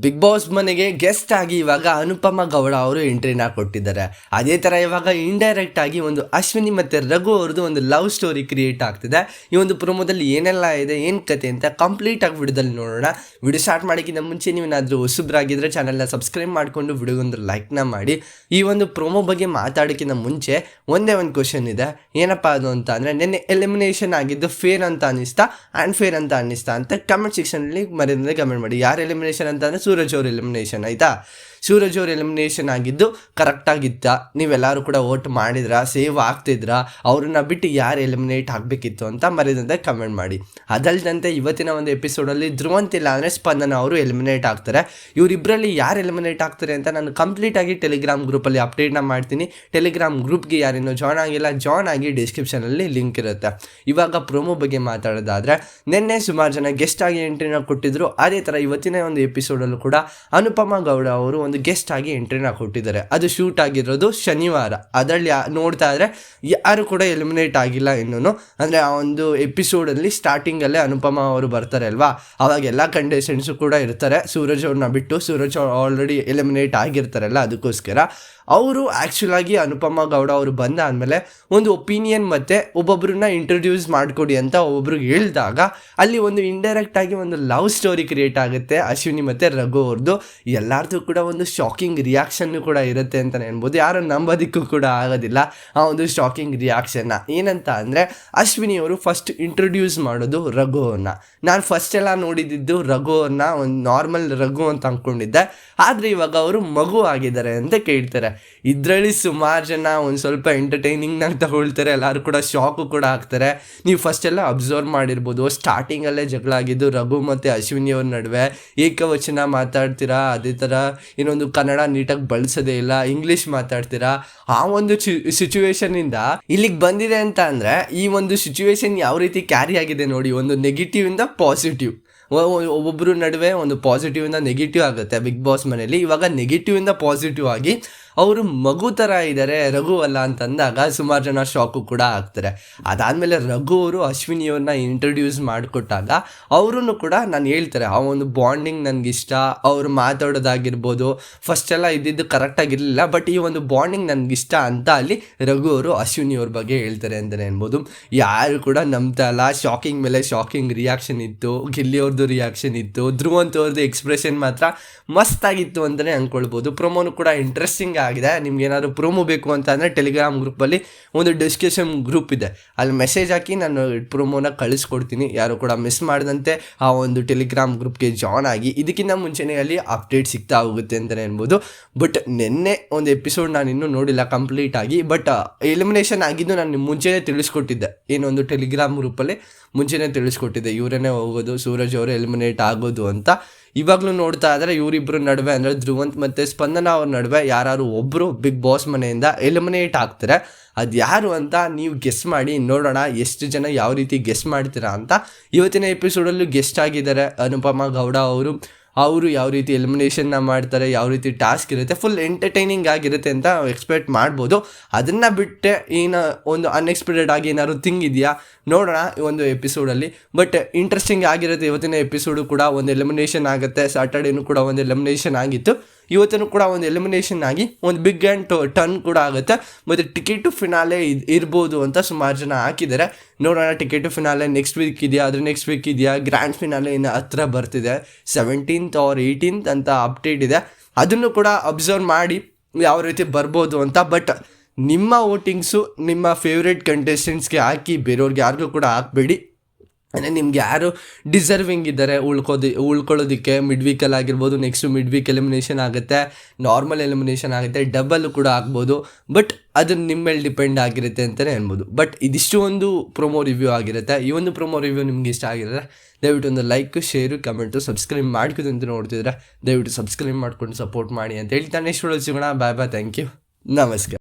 Big boss ಮನೆಗೆ guest ಆಗಿ ಇವಾಗ ಅನುಪಮ ಗೌಡ ಅವರು ಎಂಟ್ರಿನ ಕೊಟ್ಟಿದ್ದಾರೆ. ಅದೇ ಥರ ಇವಾಗ ಇಂಡೈರೆಕ್ಟ್ ಆಗಿ ಒಂದು ಅಶ್ವಿನಿ ಮತ್ತು ರಘು ಅವ್ರದ್ದು ಒಂದು ಲವ್ ಸ್ಟೋರಿ ಕ್ರಿಯೇಟ್ ಆಗ್ತಿದೆ. ಈ ಒಂದು ಪ್ರೊಮೋದಲ್ಲಿ ಏನೆಲ್ಲ ಇದೆ, ಏನು ಕತೆ ಅಂತ ಕಂಪ್ಲೀಟಾಗಿ ವಿಡಿಯೋದಲ್ಲಿ ನೋಡೋಣ. ವಿಡಿಯೋ ಸ್ಟಾರ್ಟ್ ಮಾಡೋಕ್ಕಿಂತ ಮುಂಚೆ ನೀವು ಏನಾದರೂ ಹೊಸಬ್ರಾಗಿದ್ದರೆ ಚಾನಲ್ನ ಸಬ್ಸ್ಕ್ರೈಬ್ ಮಾಡಿಕೊಂಡು ವಿಡಿಯೋಗೊಂದು ಲೈಕ್ನ ಮಾಡಿ. ಈ ಒಂದು ಪ್ರೊಮೋ ಬಗ್ಗೆ ಮಾತಾಡೋಕ್ಕಿಂತ ಮುಂಚೆ ಒಂದೇ ಒಂದು ಕ್ವಶನ್ ಇದೆ. ಏನಪ್ಪ ಅದು ಅಂತ ಅಂದರೆ, ನಿನ್ನೆ ಎಲಿಮಿನೇಷನ್ ಆಗಿದ್ದು ಫೇರ್ ಅಂತ ಅನ್ನಿಸ್ತಾ ಆ್ಯಂಡ್ ಫೇರ್ ಅಂತ ಅನ್ನಿಸ್ತಾ ಅಂತ ಕಮೆಂಟ್ ಸೆಕ್ಷನಲ್ಲಿ ಮರೆಯದೇ ಕಮೆಂಟ್ ಮಾಡಿ. ಯಾರು ಎಲಿಮಿನೇಷನ್ ಅಂತ ಅಂದರೆ ಸೂರಜ್ ಅವ್ರ ಎಲಿಮಿನೇಷನ್. ಆಯಿತಾ, ಸೂರಜ್ ಅವ್ರ ಎಲಿಮಿನೇಷನ್ ಆಗಿದ್ದು ಕರೆಕ್ಟಾಗಿತ್ತ? ನೀವೆಲ್ಲರೂ ಕೂಡ ವೋಟ್ ಮಾಡಿದ್ರಾ, ಸೇವ್ ಆಗ್ತಿದ್ರಾ? ಅವ್ರನ್ನ ಬಿಟ್ಟು ಯಾರು ಎಲಿಮಿನೇಟ್ ಆಗಬೇಕಿತ್ತು ಅಂತ ಮರೆಯದಂತೆ ಕಮೆಂಟ್ ಮಾಡಿ. ಅದಲ್ಲದಂತೆ ಇವತ್ತಿನ ಒಂದು ಎಪಿಸೋಡಲ್ಲಿ ಧ್ರುವಂತಿಲ್ಲ ಅಂದರೆ ಸ್ಪಂದನ ಅವರು ಎಲಿಮಿನೇಟ್ ಆಗ್ತಾರೆ. ಇವರಿಬ್ಬರಲ್ಲಿ ಯಾರು ಎಲಿಮಿನೇಟ್ ಆಗ್ತಾರೆ ಅಂತ ನಾನು ಕಂಪ್ಲೀಟಾಗಿ ಟೆಲಿಗ್ರಾಮ್ ಗ್ರೂಪಲ್ಲಿ ಅಪ್ಡೇಟ್ನ ಮಾಡ್ತೀನಿ. ಟೆಲಿಗ್ರಾಮ್ ಗ್ರೂಪ್ಗೆ ಯಾರೇನೋ ಜಾಯ್ನ್ ಆಗಿಲ್ಲ, ಜಾಯ್ನ್ ಆಗಿ ಡಿಸ್ಕ್ರಿಪ್ಷನಲ್ಲಿ ಲಿಂಕ್ ಇರುತ್ತೆ. ಇವಾಗ ಪ್ರೊಮೋ ಬಗ್ಗೆ ಮಾತಾಡೋದಾದರೆ, ನಿನ್ನೆ ಸುಮಾರು ಜನ ಗೆಸ್ಟ್ ಆಗಿ ಎಂಟ್ರಿನ ಕೊಟ್ಟಿದ್ರು. ಅದೇ ಥರ ಇವತ್ತಿನ ಒಂದು ಎಪಿಸೋಡಲ್ಲೂ ಕೂಡ ಅನುಪಮ ಗೌಡ ಅವರು ಒಂದು ಗೆಸ್ಟ್ ಆಗಿ ಎಂಟ್ರಿನ ಕೊಟ್ಟಿದ್ದಾರೆ. ಅದು ಶೂಟ್ ಆಗಿರೋದು ಶನಿವಾರ. ಅದರಲ್ಲಿ ನೋಡ್ತಾ ಇದ್ರೆ ಯಾರು ಕೂಡ ಎಲಿಮಿನೇಟ್ ಆಗಿಲ್ಲ ಇನ್ನೂ. ಅಂದರೆ ಆ ಒಂದು ಎಪಿಸೋಡಲ್ಲಿ ಸ್ಟಾರ್ಟಿಂಗಲ್ಲೇ ಅನುಪಮ ಅವರು ಬರ್ತಾರೆ ಅಲ್ವಾ, ಅವಾಗ ಎಲ್ಲ ಕಂಟೆಸ್ಟೆಂಟ್ಸು ಕೂಡ ಇರ್ತಾರೆ ಸೂರಜ್ ಅವ್ರನ್ನ ಬಿಟ್ಟು. ಸೂರಜ್ ಆಲ್ರೆಡಿ ಎಲಿಮಿನೇಟ್ ಆಗಿರ್ತಾರಲ್ಲ, ಅದಕ್ಕೋಸ್ಕರ ಅವರು ಆ್ಯಕ್ಚುಲಾಗಿ ಅನುಪಮ ಗೌಡ ಅವರು ಬಂದಾದಮೇಲೆ ಒಂದು ಒಪಿನಿಯನ್ ಮತ್ತು ಒಬ್ಬೊಬ್ಬರನ್ನ ಇಂಟ್ರೊಡ್ಯೂಸ್ ಮಾಡಿಕೊಡಿ ಅಂತ ಒಬ್ಬೊಬ್ರಿಗೆ ಹೇಳಿದಾಗ ಅಲ್ಲಿ ಒಂದು ಇಂಡೈರೆಕ್ಟಾಗಿ ಒಂದು ಲವ್ ಸ್ಟೋರಿ ಕ್ರಿಯೇಟ್ ಆಗುತ್ತೆ ಅಶ್ವಿನಿ ಮತ್ತು ರಘು ಅವ್ರದ್ದು. ಎಲ್ಲರದ್ದು ಕೂಡ ಒಂದು ಶಾಕಿಂಗ್ ರಿಯಾಕ್ಷನ್ನು ಕೂಡ ಇರುತ್ತೆ ಅಂತಲೇ ಅನ್ಬೋದು. ಯಾರು ನಂಬೋದಕ್ಕೂ ಕೂಡ ಆಗೋದಿಲ್ಲ ಆ ಒಂದು ಶಾಕಿಂಗ್ ರಿಯಾಕ್ಷನ್ನ. ಏನಂತ ಅಂದರೆ, ಅಶ್ವಿನಿ ಅವರು ಫಸ್ಟ್ ಇಂಟ್ರೊಡ್ಯೂಸ್ ಮಾಡೋದು ರಘು ಅವ್ರನ್ನ. ನಾನು ಫಸ್ಟ್ ಎಲ್ಲ ನೋಡಿದ್ದು ರಘು ಅವ್ರನ್ನ ಒಂದು ನಾರ್ಮಲ್ ರಘು ಅಂತ ಅಂದ್ಕೊಂಡಿದ್ದೆ. ಆದರೆ ಇವಾಗ ಅವರು ಮಗು ಆಗಿದ್ದಾರೆ ಅಂತ ಕೇಳ್ತಾರೆ. ಇದರಲ್ಲಿ ಸುಮಾರು ಜನ ಒಂದು ಸ್ವಲ್ಪ ಎಂಟರ್ಟೈನಿಂಗ್ನಾಗ ತಗೊಳ್ತಾರೆ, ಎಲ್ಲರೂ ಕೂಡ ಶಾಕು ಕೂಡ ಆಗ್ತಾರೆ. ನೀವು ಫಸ್ಟೆಲ್ಲ ಅಬ್ಸರ್ವ್ ಮಾಡಿರ್ಬೋದು, ಸ್ಟಾರ್ಟಿಂಗಲ್ಲೇ ಜಗಳ ಆಗಿದ್ದು ರಘು ಮತ್ತು ಅಶ್ವಿನಿ ಅವ್ರ ನಡುವೆ. ಏಕವಚನ ಮಾತಾಡ್ತೀರಾ, ಅದೇ ಥರ ಇನ್ನೊಂದು ಕನ್ನಡ ನೀಟಾಗಿ ಬಳಸೋದೇ ಇಲ್ಲ, ಇಂಗ್ಲೀಷ್ ಮಾತಾಡ್ತೀರಾ. ಆ ಒಂದು ಸಿಚುವೇಶನಿಂದ ಇಲ್ಲಿಗೆ ಬಂದಿದೆ ಅಂತ ಅಂದರೆ, ಈ ಒಂದು ಸಿಚುವೇಶನ್ ಯಾವ ರೀತಿ ಕ್ಯಾರಿ ಆಗಿದೆ ನೋಡಿ. ಒಂದು ನೆಗೆಟಿವಿಂದ ಪಾಸಿಟಿವ್, ಒಬ್ಬೊಬ್ಬರ ನಡುವೆ ಒಂದು ಪಾಸಿಟಿವಿಂದ ನೆಗೆಟಿವ್ ಆಗುತ್ತೆ ಬಿಗ್ ಬಾಸ್ ಮನೆಯಲ್ಲಿ. ಇವಾಗ ನೆಗೆಟಿವಿಂದ ಪಾಸಿಟಿವ್ ಆಗಿ ಅವರು ಮಗು ಥರ ಇದ್ದಾರೆ ರಘು ಅಲ್ಲ ಅಂತಂದಾಗ ಸುಮಾರು ಜನ ಶಾಕು ಕೂಡ ಆಗ್ತಾರೆ. ಅದಾದಮೇಲೆ ರಘು ಅವರು ಅಶ್ವಿನಿಯವ್ರನ್ನ ಇಂಟ್ರೊಡ್ಯೂಸ್ ಮಾಡಿಕೊಟ್ಟಾಗ ಅವರೂ ಕೂಡ ನಾನು ಹೇಳ್ತಾರೆ, ಆ ಒಂದು ಬಾಂಡಿಂಗ್ ನನಗಿಷ್ಟ, ಅವ್ರು ಮಾತಾಡೋದಾಗಿರ್ಬೋದು ಫಸ್ಟೆಲ್ಲ ಇದ್ದಿದ್ದು ಕರೆಕ್ಟಾಗಿರಲಿಲ್ಲ, ಬಟ್ ಈ ಒಂದು ಬಾಂಡಿಂಗ್ ನನಗಿಷ್ಟ ಅಂತ ಅಲ್ಲಿ ರಘು ಅವರು ಅಶ್ವಿನಿಯವ್ರ ಬಗ್ಗೆ ಹೇಳ್ತಾರೆ ಅಂತಲೇ ಅನ್ಬೋದು. ಯಾರು ಕೂಡ ನಂಬ್ತಾ ಇಲ್ಲ. ಶಾಕಿಂಗ್ ಮೇಲೆ ಶಾಕಿಂಗ್ ರಿಯಾಕ್ಷನ್ ಇತ್ತು, ಗಿಲ್ಲಿಯವ್ರದ್ದು ರಿಯಾಕ್ಷನ್ ಇತ್ತು, ಧ್ರುವಂತ್ ಅವ್ರದ್ದು ಎಕ್ಸ್ಪ್ರೆಷನ್ ಮಾತ್ರ ಮಸ್ತಾಗಿತ್ತು ಅಂತಲೇ ಅಂದ್ಕೊಳ್ಬೋದು. ಪ್ರೊಮೋನು ಕೂಡ ಇಂಟ್ರೆಸ್ಟಿಂಗ್ ಆಗಿದೆ. ನಿಮ್ಗೆ ಏನಾದ್ರು ಪ್ರೊಮೋ ಬೇಕು ಅಂತ ಅಂದರೆ ಟೆಲಿಗ್ರಾಮ್ ಗ್ರೂಪಲ್ಲಿ ಒಂದು ಡಿಸ್ಕಷನ್ ಗ್ರೂಪ್ ಇದೆ, ಅಲ್ಲಿ ಮೆಸೇಜ್ ಹಾಕಿ ನಾನು ಪ್ರೊಮೋನ ಕಳಿಸ್ಕೊಡ್ತೀನಿ. ಯಾರು ಕೂಡ ಮಿಸ್ ಮಾಡಿದಂತೆ ಆ ಒಂದು ಟೆಲಿಗ್ರಾಮ್ ಗ್ರೂಪ್ಗೆ ಜಾಯ್ನ್ ಆಗಿ. ಇದಕ್ಕಿಂತ ಮುಂಚೆನೇ ಅಲ್ಲಿ ಅಪ್ಡೇಟ್ ಸಿಗ್ತಾ ಹೋಗುತ್ತೆ ಅಂತಲೇ ಅನ್ಬೋದು. ಬಟ್ ನಿನ್ನೆ ಒಂದು ಎಪಿಸೋಡ್ ನಾನು ಇನ್ನೂ ನೋಡಿಲ್ಲ ಕಂಪ್ಲೀಟಾಗಿ, ಬಟ್ ಎಲಿಮಿನೇಷನ್ ಆಗಿದ್ದು ನಾನು ಮುಂಚೆನೇ ತಿಳಿಸ್ಕೊಟ್ಟಿದ್ದೆ. ಏನೊಂದು ಟೆಲಿಗ್ರಾಮ್ ಗ್ರೂಪಲ್ಲಿ ಮುಂಚೆನೇ ತಿಳಿಸ್ಕೊಟ್ಟಿದ್ದೆ, ಇವರೇ ಹೋಗೋದು, ಸೂರಜ್ ಅವರು ಎಲಿಮಿನೇಟ್ ಆಗೋದು ಅಂತ. ಇವಾಗಲೂ ನೋಡ್ತಾ ಇದ್ದಾರೆ ಇವರಿಬ್ಬರ ನಡುವೆ ಅಂದರೆ ಧ್ರುವಂತ್ ಮತ್ತು ಸ್ಪಂದನ ಅವ್ರ ನಡುವೆ ಯಾರು ಒಬ್ಬರು ಬಿಗ್ ಬಾಸ್ ಮನೆಯಿಂದ ಎಲಿಮಿನೇಟ್ ಆಗ್ತಾರೆ. ಅದು ಯಾರು ಅಂತ ನೀವು ಗೆಸ್ ಮಾಡಿ ನೋಡೋಣ, ಎಷ್ಟು ಜನ ಯಾವ ರೀತಿ ಗೆಸ್ ಮಾಡ್ತೀರಾ ಅಂತ. ಇವತ್ತಿನ ಎಪಿಸೋಡಲ್ಲೂ ಗೆಸ್ಟ್ ಆಗಿದ್ದಾರೆ ಅನುಪಮ ಗೌಡ ಅವರು ಯಾವ ರೀತಿ ಎಲಿಮಿನೇಷನ್ನ ಮಾಡ್ತಾರೆ, ಯಾವ ರೀತಿ ಟಾಸ್ಕ್ ಇರುತ್ತೆ, ಫುಲ್ ಎಂಟರ್ಟೈನಿಂಗ್ ಆಗಿರುತ್ತೆ ಅಂತ ಎಕ್ಸ್ಪೆಕ್ಟ್ ಮಾಡ್ಬೋದು. ಅದನ್ನು ಬಿಟ್ಟೆ ಒಂದು ಅನ್ಎಕ್ಸ್ಪೆಕ್ಟೆಡ್ ಆಗಿ ಏನಾದ್ರು ಥಿಂಗ್ ಇದೆಯಾ ನೋಡೋಣ ಈ ಒಂದು ಎಪಿಸೋಡಲ್ಲಿ. ಬಟ್ ಇಂಟ್ರೆಸ್ಟಿಂಗ್ ಆಗಿರುತ್ತೆ. ಇವತ್ತಿನ ಎಪಿಸೋಡು ಕೂಡ ಒಂದು ಎಲಿಮಿನೇಷನ್ ಆಗುತ್ತೆ. ಸ್ಯಾಟರ್ಡೇನೂ ಕೂಡ ಒಂದು ಎಲಿಮಿನೇಷನ್ ಆಗಿತ್ತು, ಇವತ್ತೂ ಕೂಡ ಒಂದು ಎಲಿಮಿನೇಷನ್ ಆಗಿ ಒಂದು ಬಿಗ್ ಆ್ಯಂಡ್ ಟರ್ನ್ ಕೂಡ ಆಗುತ್ತೆ. ಮತ್ತು ಟಿಕೆಟು ಫಿನಾಲೆ ಇರ್ಬೋದು ಅಂತ ಸುಮಾರು ಜನ ಹಾಕಿದ್ದಾರೆ. ನೋಡೋಣ, ಟಿಕೆಟು ಫಿನಾಲೆ ನೆಕ್ಸ್ಟ್ ವೀಕ್ ಇದೆಯಾ, ಅದ್ರ ನೆಕ್ಸ್ಟ್ ವೀಕ್ ಇದೆಯಾ, ಗ್ರ್ಯಾಂಡ್ ಫಿನಾಲೆ ಇನ್ನು ಹತ್ರ ಬರ್ತಿದೆ, 17th or 18th ಅಂತ ಅಪ್ಡೇಟ್ ಇದೆ. ಅದನ್ನು ಕೂಡ ಅಬ್ಸರ್ವ್ ಮಾಡಿ ಯಾವ ರೀತಿ ಬರ್ಬೋದು ಅಂತ. ಬಟ್ ನಿಮ್ಮ ವೋಟಿಂಗ್ಸು ನಿಮ್ಮ ಫೇವ್ರೇಟ್ ಕಂಟೆಸ್ಟೆಂಟ್ಸ್ಗೆ ಹಾಕಿ, ಬೇರೆಯವ್ರಿಗೆ ಯಾರಿಗೂ ಕೂಡ ಹಾಕಬೇಡಿ. ಅಂದರೆ ನಿಮ್ಗೆ ಯಾರು ಡಿಸರ್ವಿಂಗ್ ಇದ್ದಾರೆ ಉಳ್ಕೊಳ್ಳೋದಕ್ಕೆ. ಮಿಡ್ ವೀಕಲ್ಲಿ ಆಗಿರ್ಬೋದು, ನೆಕ್ಸ್ಟು ಮಿಡ್ ವೀಕ್ ಎಲಿಮಿನೇಷನ್ ಆಗುತ್ತೆ, ನಾರ್ಮಲ್ ಎಲಿಮಿನೇಷನ್ ಆಗುತ್ತೆ, ಡಬಲ್ ಕೂಡ ಆಗ್ಬೋದು. ಬಟ್ ಅದು ನಿಮ್ಮ ಮೇಲೆ ಡಿಪೆಂಡ್ ಆಗಿರುತ್ತೆ ಅಂತಲೇ ಅನ್ಬೋದು. ಬಟ್ ಇದಿಷ್ಟು ಒಂದು ಪ್ರೊಮೋ ರಿವ್ಯೂ ಆಗಿರುತ್ತೆ. ಈ ಒಂದು ಪ್ರೊಮೋ ರಿವ್ಯೂ ನಿಮ್ಗೆ ಇಷ್ಟ ಆಗಿದ್ರೆ ದಯವಿಟ್ಟು ಒಂದು ಲೈಕ್, ಶೇರು, ಕಮೆಂಟು, ಸಬ್ಸ್ಕ್ರೈಬ್ ಮಾಡ್ಕೋದು ಅಂತ ನೋಡ್ತಿದ್ರೆ ದಯವಿಟ್ಟು ಸಬ್ಸ್ಕ್ರೈಬ್ ಮಾಡ್ಕೊಂಡು ಸಪೋರ್ಟ್ ಮಾಡಿ ಅಂತ ಹೇಳ್ತಾನೆ. ನೆಕ್ಸ್ಟ್ ವಿಡಿಯೋ ಸಿಗೋಣ. ಬಾಯ್ ಬಾಯ್, ಥ್ಯಾಂಕ್ ಯು, ನಮಸ್ಕಾರ.